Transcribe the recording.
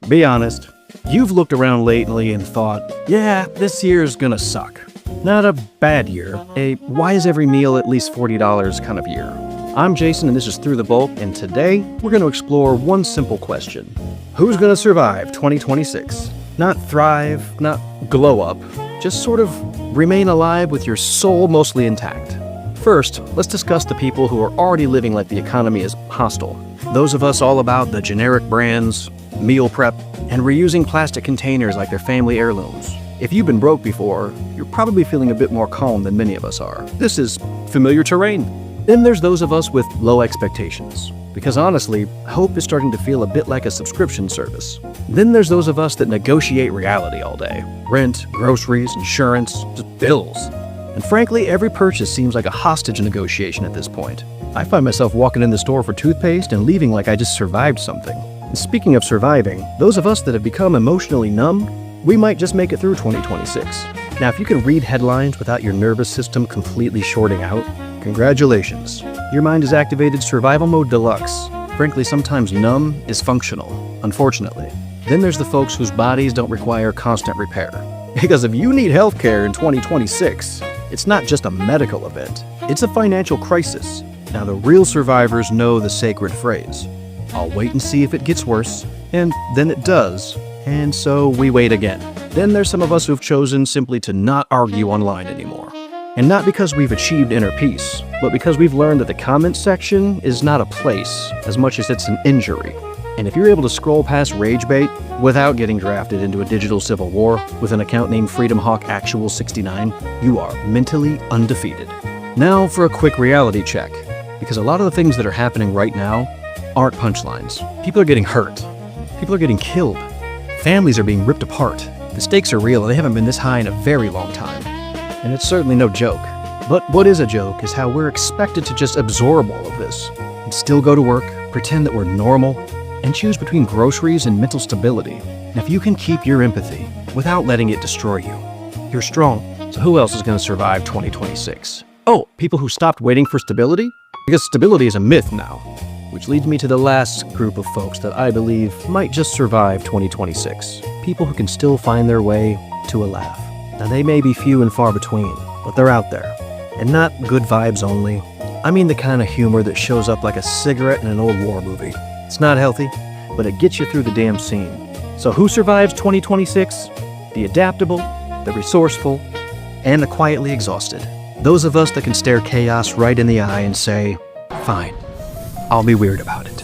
Be honest, you've looked around lately and thought, yeah, this year's gonna suck. Not a bad year, a why is every meal at least $40 kind of year. I'm Jason and this is Through the Bulk, and today we're going to explore one simple question. Who's gonna survive 2026? Not thrive, not glow up, just sort of remain alive with your soul mostly intact. First, let's discuss the people who are already living like the economy is hostile. Those of us all about the generic brands, meal prep, and reusing plastic containers like they're family heirlooms. If you've been broke before, you're probably feeling a bit more calm than many of us are. This is familiar terrain. Then there's those of us with low expectations. Because honestly, hope is starting to feel a bit like a subscription service. Then there's those of us that negotiate reality all day. Rent, groceries, insurance, just bills. And frankly, every purchase seems like a hostage negotiation at this point. I find myself walking in the store for toothpaste and leaving like I just survived something. And speaking of surviving, those of us that have become emotionally numb, we might just make it through 2026. Now, if you can read headlines without your nervous system completely shorting out, congratulations. Your mind has activated survival mode deluxe. Frankly, sometimes numb is functional, unfortunately. Then there's the folks whose bodies don't require constant repair. Because if you need healthcare in 2026, it's not just a medical event, it's a financial crisis. Now, the real survivors know the sacred phrase, I'll wait and see if it gets worse, and then it does, and so we wait again. Then there's some of us who've chosen simply to not argue online anymore. And not because we've achieved inner peace, but because we've learned that the comments section is not a place as much as it's an injury. And if you're able to scroll past rage bait without getting drafted into a digital civil war with an account named Freedom Hawk Actual 69, you are mentally undefeated. Now for a quick reality check, because a lot of the things that are happening right now aren't punchlines. People are getting hurt. People are getting killed. Families are being ripped apart. The stakes are real and they haven't been this high in a very long time. And it's certainly no joke. But what is a joke is how we're expected to just absorb all of this and still go to work, pretend that we're normal, and choose between groceries and mental stability. And if you can keep your empathy without letting it destroy you, you're strong. So who else is going to survive 2026? Oh, people who stopped waiting for stability? Because stability is a myth now. Which leads me to the last group of folks that I believe might just survive 2026. People who can still find their way to a laugh. Now they may be few and far between, but they're out there. And not good vibes only. I mean the kind of humor that shows up like a cigarette in an old war movie. It's not healthy, but it gets you through the damn scene. So who survives 2026? The adaptable, the resourceful, and the quietly exhausted. Those of us that can stare chaos right in the eye and say, fine, I'll be weird about it.